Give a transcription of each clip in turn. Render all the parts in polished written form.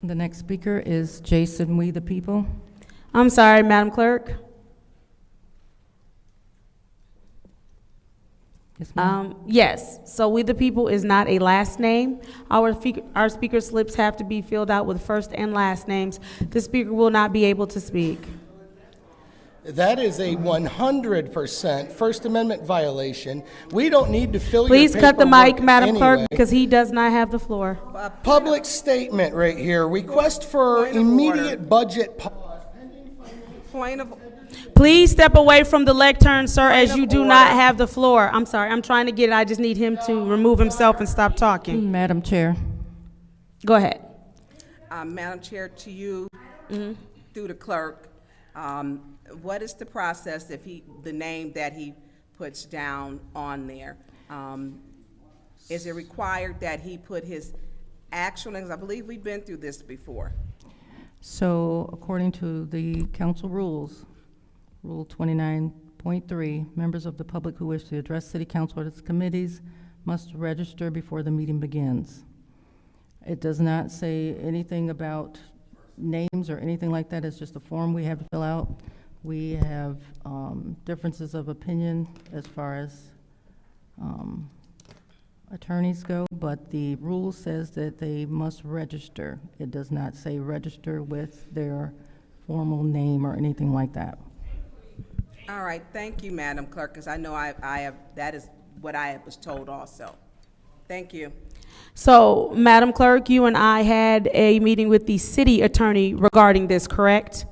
The next speaker is Jason We the People. I'm sorry, Madam Clerk. Yes, ma'am. Yes, so We the People is not a last name. Our speaker slips have to be filled out with first and last names. The speaker will not be able to speak. That is a 100% First Amendment violation. We don't need to fill Please your cut the paperwork mic, Madam anyway. Clerk, because he does not have the floor. Public statement right here. Request for immediate budget pause. Point of, Please step away from the lectern, sir, as of you do order. not have the floor. I'm sorry, I'm trying to get it. I just need him to remove himself and stop talking. Madam Chair. Go ahead. Madam Chair, to you, through the clerk, what is the process if the name that he puts down on there? Is it required that he put his actual names? I believe we've been through this before. So according to the council rules, Rule 29.3, members of the public who wish to address city council or its committees must register before the meeting begins. It does not say anything about names or anything like that. It's just a form we have to fill out. We have differences of opinion as far as attorneys go, but the rule says that they must register. It does not say register with their formal name or anything like that. All right, thank you, Madam Clerk, because I know I have, that is what I was told also. Thank you. So, Madam Clerk, you and I had a meeting with the city attorney regarding this, correct?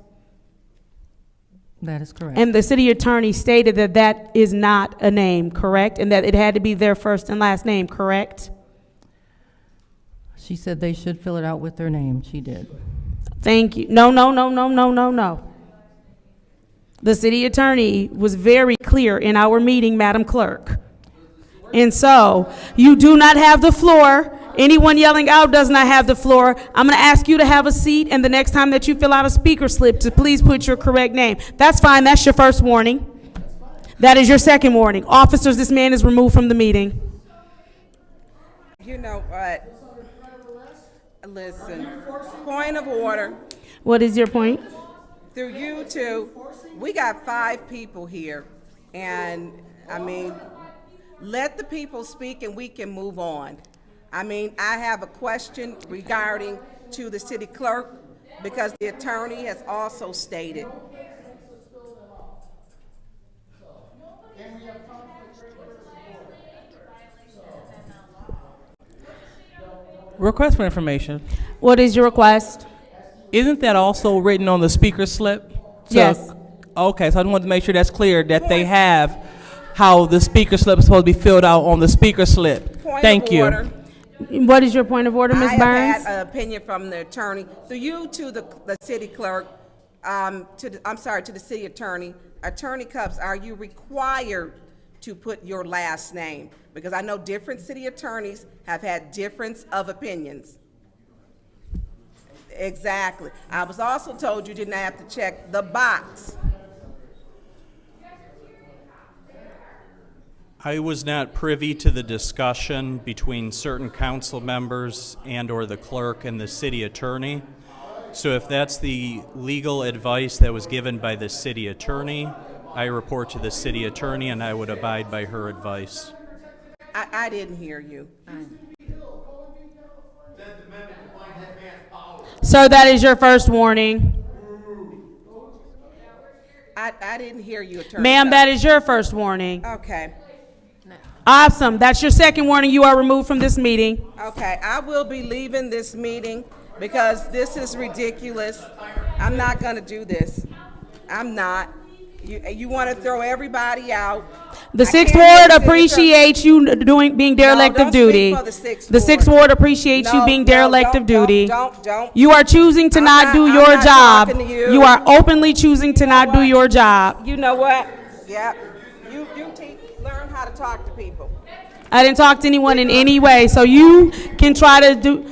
That is correct. And the city attorney stated that that is not a name, correct? And that it had to be their first and last name, correct? She said they should fill it out with their name. She did. Thank you. No. The city attorney was very clear in our meeting, Madam Clerk. And so, you do not have the floor. Anyone yelling out does not have the floor. I'm going to ask you to have a seat, and the next time that you fill out a speaker slip, to please put your correct name. That's fine. That's your first warning. That is your second warning. Officers, this man is removed from the meeting. You know what? Listen, point of order. What is your point? Through you two, we got 5 people here, and, I mean, let the people speak and we can move on. I mean, I have a question regarding to the city clerk, because the attorney has also stated. Request for information. What is your request? Isn't that also written on the speaker slip? Yes. Okay, so I want to make sure that's clear that they have how the speaker slip is supposed to be filled out on the speaker slip. Thank you. Order. What is your point of order, Ms. I Burns? have had an opinion from the attorney. Through you to the city clerk, to the city attorney. Attorney Cups, are you required to put your last name? Because I know different city attorneys have had difference of opinions. Exactly. I was also told you didn't have to check the box. I was not privy to the discussion between certain council members and/or the clerk and the city attorney. So if that's the legal advice that was given by the city attorney, I report to the city attorney and I would abide by her advice. I didn't hear you. Sir, that is your first warning. I didn't hear you, Attorney. Ma'am, Cups. that is your first warning. Okay. Awesome. That's your second warning. You are removed from this meeting. Okay, I will be leaving this meeting because this is ridiculous. I'm not gonna do this. I'm not. You want to throw everybody out. The I Sixth can't Ward get to the appreciates you being derelict don't of duty. speak for the Sixth The Sixth Ward. Ward appreciates you being derelict of duty. Don't. You are choosing to not do I'm your not job. talking to you. You are openly choosing to not do what? your job. You know what? Yep. You learn how to talk to people. I didn't talk to anyone in any way, so you can try to do.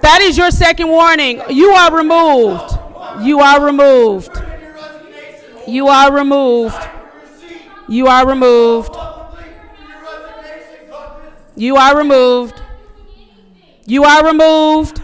That is your second warning. You are removed. You are removed. You are removed. You are removed. You are removed. You are removed.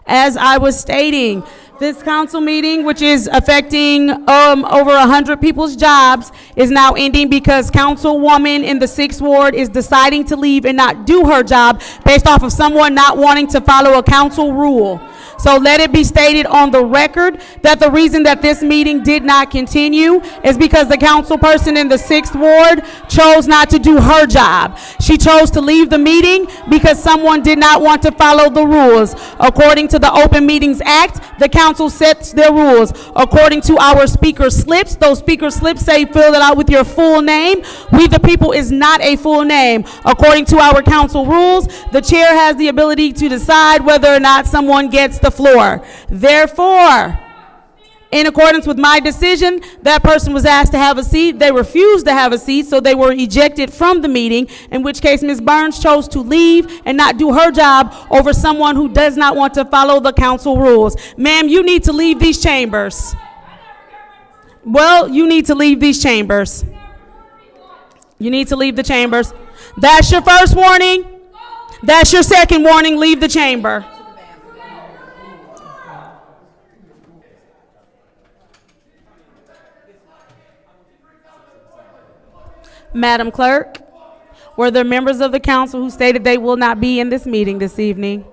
as I was stating, this council meeting, which is affecting over 100 people's jobs, is now ending because Councilwoman in the 6th Ward is deciding to leave and not do her job based off of someone not wanting to follow a council rule. So let it be stated on the record that the reason that this meeting did not continue is because the council person in the 6th Ward chose not to do her job. She chose to leave the meeting because someone did not want to follow the rules. According to the Open Meetings Act, the council sets their rules. According to our speaker slips, those speaker slips say fill it out with your full name. We the People is not a full name. According to our council rules, the chair has the ability to decide whether or not someone gets the floor. Therefore, in accordance with my decision, that person was asked to have a seat. They refused to have a seat, so they were ejected from the meeting, in which case Ms. Burns chose to leave and not do her job over someone who does not want to follow the council rules. Ma'am, you need to leave these chambers. Well, you need to leave these chambers. You need to leave the chambers. That's your first warning. That's your second warning. Leave the chamber. Madam Clerk, were there members of the council who stated they will not be in this meeting this evening?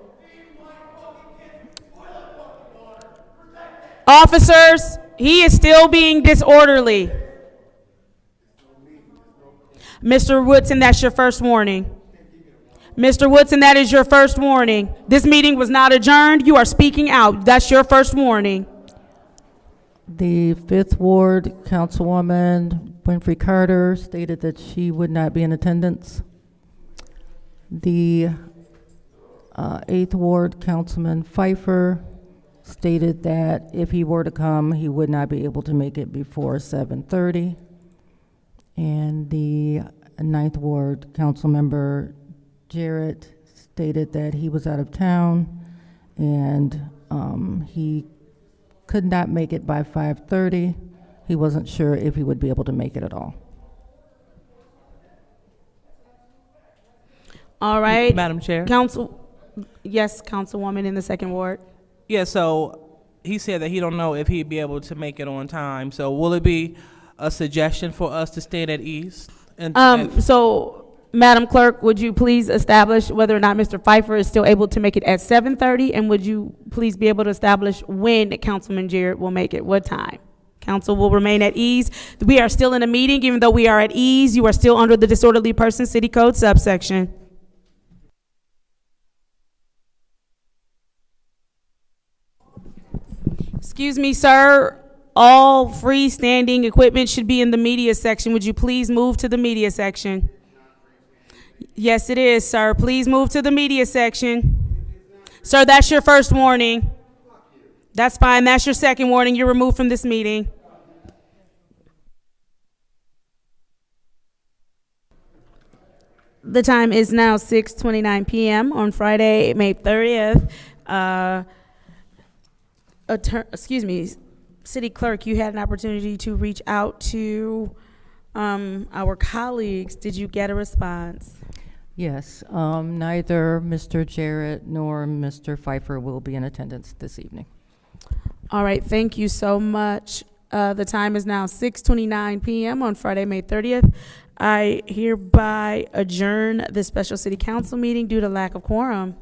Officers, he is still being disorderly. Mr. Woodson, that's your first warning. Mr. Woodson, that is your first warning. This meeting was not adjourned. You are speaking out. That's your first warning. The 5th Ward Councilwoman Winfrey Carter stated that she would not be in attendance. The 8th Ward Councilman Pfeiffer stated that if he were to come, he would not be able to make it before 7:30. And the 9th Ward Councilmember Jarrett stated that he was out of town and he could not make it by 5:30. He wasn't sure if he would be able to make it at all. All right. Madam Chair? Yes, Councilwoman in the 2nd Ward. Yeah, so he said that he don't know if he'd be able to make it on time. So will it be a suggestion for us to stay at ease? So, Madam Clerk, would you please establish whether or not Mr. Pfeiffer is still able to make it at 7:30? And would you please be able to establish when Councilman Jarrett will make it, what time? Council will remain at ease. We are still in a meeting. Even though we are at ease, you are still under the disorderly person city code subsection. Excuse me, sir. All freestanding equipment should be in the media section. Would you please move to the media section? Yes, it is, sir. Please move to the media section. Sir, that's your first warning. That's fine. That's your second warning. You're removed from this meeting. The time is now 6:29 p.m. on Friday, May 30th. City Clerk, you had an opportunity to reach out to our colleagues. Did you get a response? Yes, neither Mr. Jarrett nor Mr. Pfeiffer will be in attendance this evening. All right, thank you so much. The time is now 6:29 p.m. on Friday, May 30th. I hereby adjourn the special city council meeting due to lack of quorum.